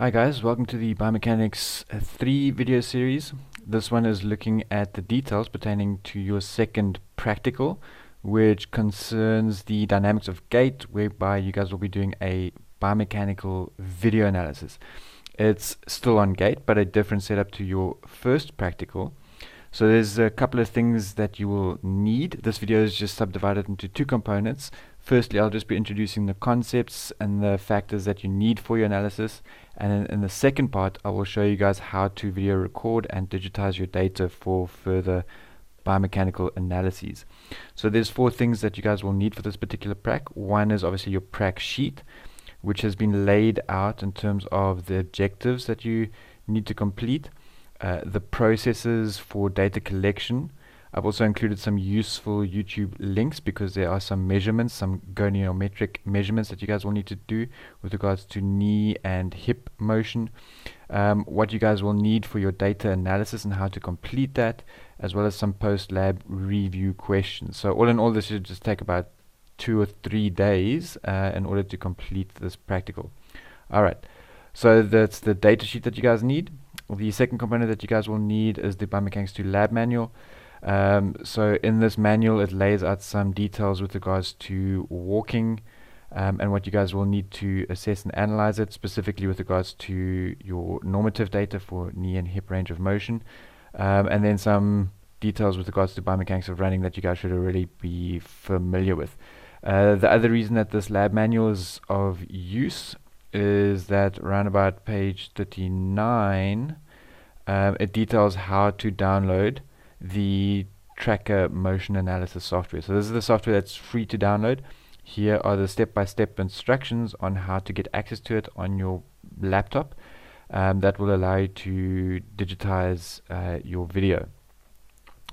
Hi guys, welcome to the Biomechanics 3 video series. This one is looking at the details pertaining to your second practical, which concerns the dynamics of Gait, whereby you guys will be doing a biomechanical video analysis. It's still on Gait, but a different setup to your first practical. So there's a couple of things that you will need. This video is just subdivided into two components. Firstly, I'll just be introducing the concepts and the factors that you need for your analysis. And in the second part, I will show you guys how to video record and digitize your data for further biomechanical analyses. So there's four things that you guys will need for this particular prac. One is obviously your prac sheet, which has been laid out in terms of the objectives that you need to complete. The processes for data collection. I've also included some useful YouTube links because there are some measurements, some goniometric measurements that you guys will need to do with regards to knee and hip motion. What you guys will need for your data analysis and how to complete that, as well as some post-lab review questions. So all in all, this should just take about 2 or 3 days in order to complete this practical. Alright, so that's the data sheet that you guys need. The second component that you guys will need is the Biomechanics 2 lab manual. So in this manual it lays out some details with regards to walking and what you guys will need to assess and analyze it, specifically with regards to your normative data for knee and hip range of motion, and then some details with regards to biomechanics of running that you guys should already be familiar with. The other reason that this lab manual is of use is that around about page 39 it details how to download the tracker motion analysis software. So this is the software that's free to download. Here are the step-by-step instructions on how to get access to it on your laptop. That will allow you to digitize your video.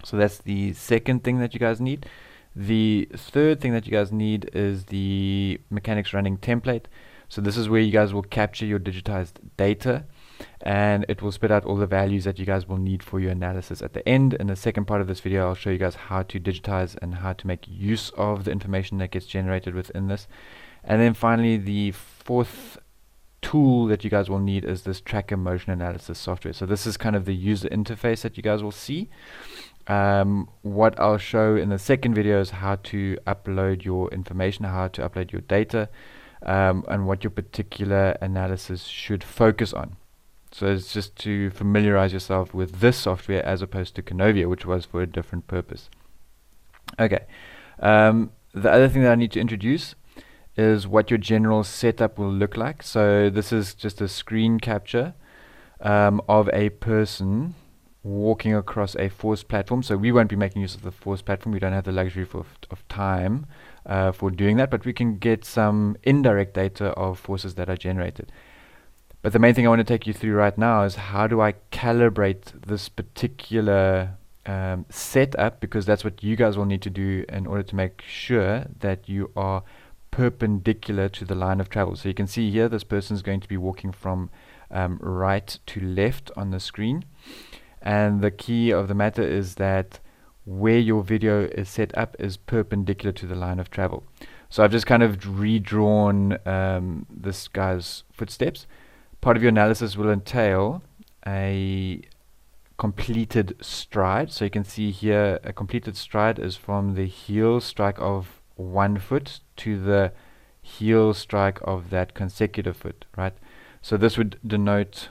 So that's the second thing that you guys need. The third thing that you guys need is the mechanics running template. So this is where you guys will capture your digitized data, and it will spit out all the values that you guys will need for your analysis. At the end, in the second part of this video, I'll show you guys how to digitize and how to make use of the information that gets generated within this. And then finally, the fourth tool that you guys will need is this tracker motion analysis software. So this is kind of the user interface that you guys will see. What I'll show in the second video is how to upload your information, how to upload your data, and what your particular analysis should focus on. So it's just to familiarize yourself with this software as opposed to Canovia, which was for a different purpose. Okay. The other thing that I need to introduce is what your general setup will look like. So this is just a screen capture of a person walking across a force platform. So we won't be making use of the force platform. We don't have the luxury of time for doing that, but we can get some indirect data of forces that are generated. But the main thing I want to take you through right now is how do I calibrate this particular setup, because that's what you guys will need to do in order to make sure that you are perpendicular to the line of travel. So you can see here this person is going to be walking from right to left on the screen. And the key of the matter is that where your video is set up is perpendicular to the line of travel. So I've just kind of redrawn this guy's footsteps. Part of your analysis will entail a completed stride. So you can see here a completed stride is from the heel strike of one foot to the heel strike of that consecutive foot, right? So this would denote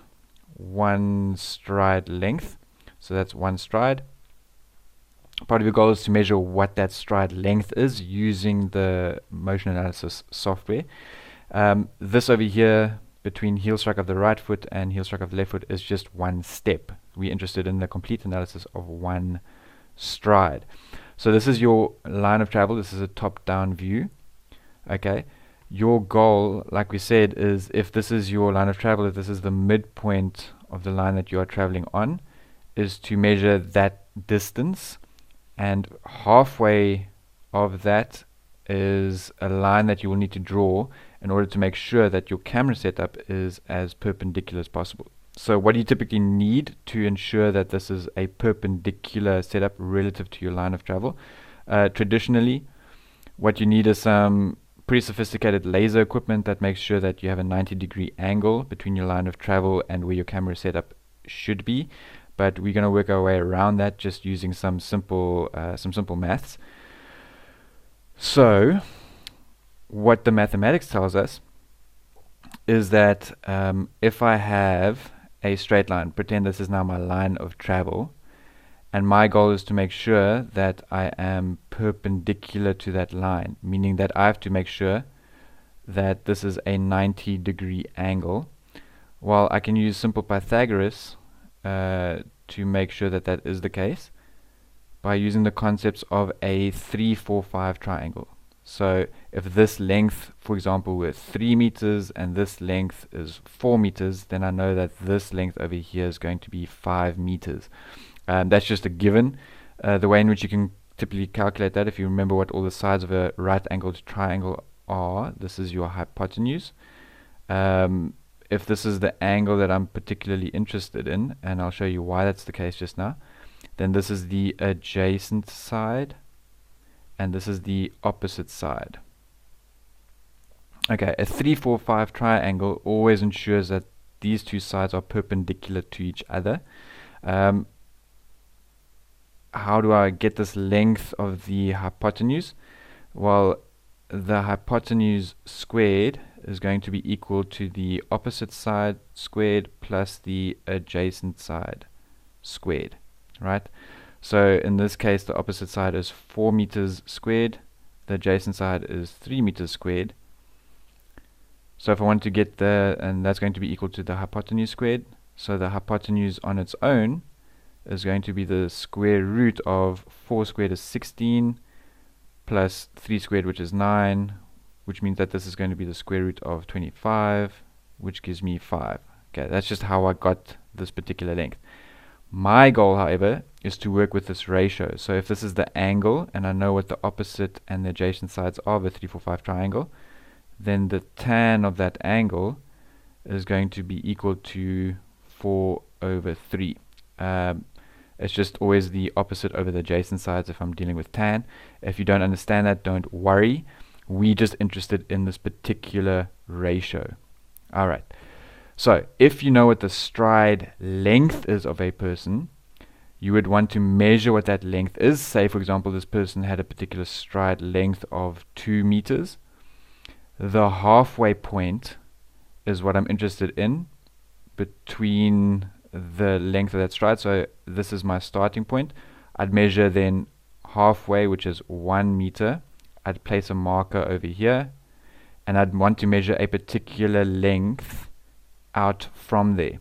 one stride length. So that's one stride. Part of your goal is to measure what that stride length is using the motion analysis software. This over here between heel strike of the right foot and heel strike of the left foot is just one step. We're interested in the complete analysis of one stride. So this is your line of travel. This is a top-down view. Okay. Your goal, like we said, is if this is your line of travel, if this is the midpoint of the line that you are traveling on, is to measure that distance, and halfway of that is a line that you will need to draw in order to make sure that your camera setup is as perpendicular as possible. So what do you typically need to ensure that this is a perpendicular setup relative to your line of travel? Traditionally, what you need is some pretty sophisticated laser equipment that makes sure that you have a 90-degree angle between your line of travel and where your camera setup should be. But we're going to work our way around that just using some simple maths. So what the mathematics tells us is that if I have a straight line, pretend this is now my line of travel, and my goal is to make sure that I am perpendicular to that line, meaning that I have to make sure that this is a 90-degree angle. Well, I can use simple Pythagoras to make sure that that is the case by using the concepts of a 3-4-5 triangle. So if this length, for example, were 3 meters and this length is 4 meters, then I know that this length over here is going to be 5 meters. That's just a given. The way in which you can typically calculate that, if you remember what all the sides of a right-angled triangle are, this is your hypotenuse. If this is the angle that I'm particularly interested in, and I'll show you why that's the case just now, then this is the adjacent side, and this is the opposite side. Okay, a 3-4-5 triangle always ensures that these two sides are perpendicular to each other. How do I get this length of the hypotenuse? Well, the hypotenuse squared is going to be equal to the opposite side squared plus the adjacent side squared, right? So in this case, the opposite side is 4 meters squared, the adjacent side is 3 meters squared. So if I want to get and that's going to be equal to the hypotenuse squared, so the hypotenuse on its own is going to be the square root of 4 squared is 16 plus 3 squared, which is 9, which means that this is going to be the square root of 25, which gives me 5. Okay, that's just how I got this particular length. My goal, however, is to work with this ratio. So if this is the angle, and I know what the opposite and the adjacent sides are of a 3-4-5 triangle, then the tan of that angle is going to be equal to 4/3. It's just always the opposite over the adjacent sides if I'm dealing with tan. If you don't understand that, don't worry. We're just interested in this particular ratio. Alright, so if you know what the stride length is of a person, you would want to measure what that length is. Say, for example, this person had a particular stride length of 2 meters. The halfway point is what I'm interested in between the length of that stride. So this is my starting point. I'd measure then halfway, which is 1 meter. I'd place a marker over here, and I'd want to measure a particular length out from there.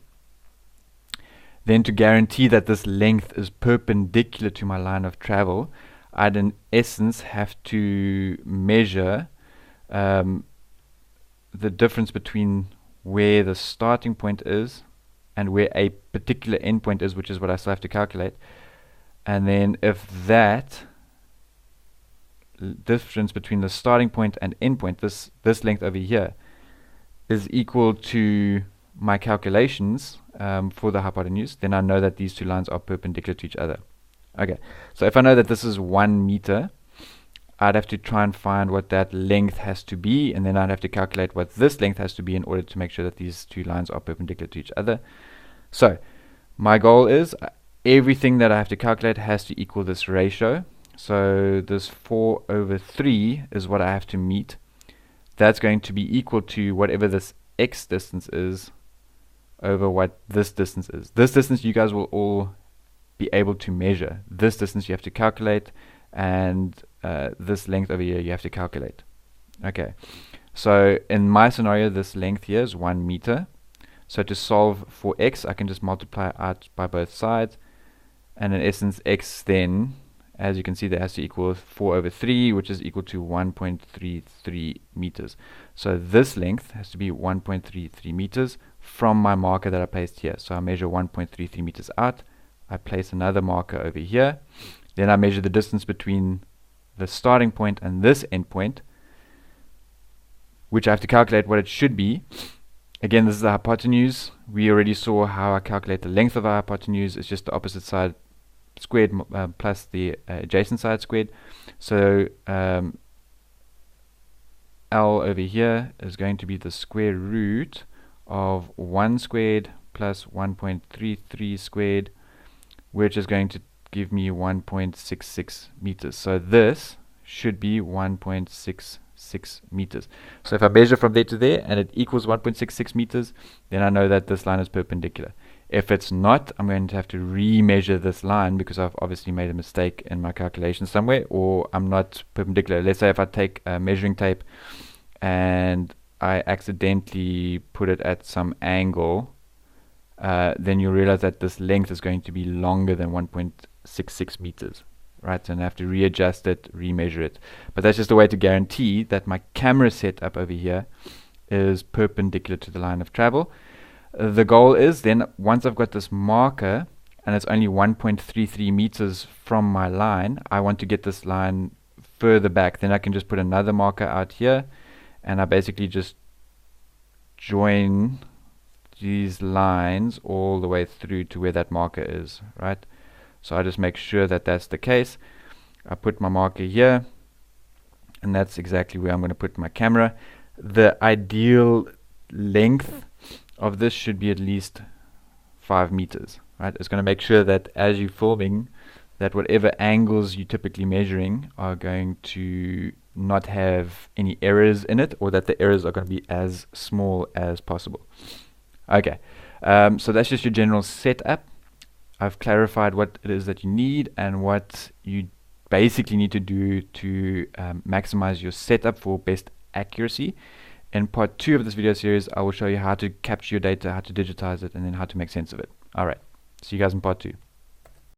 Then to guarantee that this length is perpendicular to my line of travel, I'd in essence have to measure the difference between where the starting point is and where a particular endpoint is, which is what I still have to calculate. And then if that difference between the starting point and endpoint, this length over here, is equal to my calculations for the hypotenuse, then I know that these two lines are perpendicular to each other. Okay, so if I know that this is 1 meter, I'd have to try and find what that length has to be, and then I'd have to calculate what this length has to be in order to make sure that these two lines are perpendicular to each other. So my goal is everything that I have to calculate has to equal this ratio. So this 4/3 is what I have to meet. That's going to be equal to whatever this x distance is over what this distance is. This distance you guys will all be able to measure. This distance you have to calculate, and this length over here you have to calculate. Okay, so in my scenario, this length here is 1 meter. So to solve for x, I can just multiply out by both sides, and in essence x then, as you can see, that has to equal 4/3, which is equal to 1.33 meters. So this length has to be 1.33 meters from my marker that I placed here. So I measure 1.33 meters out. I place another marker over here. Then I measure the distance between the starting point and this end point, which I have to calculate what it should be. Again, this is the hypotenuse. We already saw how I calculate the length of our hypotenuse. It's just the opposite side squared plus the adjacent side squared. So L over here is going to be the square root of 1 squared plus 1.33 squared, which is going to give me 1.66 meters. So this should be 1.66 meters. So if I measure from there to there and it equals 1.66 meters, then I know that this line is perpendicular. If it's not, I'm going to have to re-measure this line because I've obviously made a mistake in my calculation somewhere, or I'm not perpendicular. Let's say if I take a measuring tape and I accidentally put it at some angle, then you realize that this length is going to be longer than 1.66 meters, right? And I have to readjust it, remeasure it. But that's just a way to guarantee that my camera setup over here is perpendicular to the line of travel. The goal is then, once I've got this marker and it's only 1.33 meters from my line, I want to get this line further back. Then I can just put another marker out here, and I basically just join these lines all the way through to where that marker is, right? So I just make sure that that's the case. I put my marker here, and that's exactly where I'm going to put my camera. The ideal length of this should be at least 5 meters, right? It's going to make sure that as you're filming, that whatever angles you're typically measuring are going to not have any errors in it, or that the errors are going to be as small as possible. Okay, so that's just your general setup. I've clarified what it is that you need and what you basically need to do to maximize your setup for best accuracy. In part 2 of this video series, I will show you how to capture your data, how to digitize it, and then how to make sense of it. Alright, see you guys in part 2.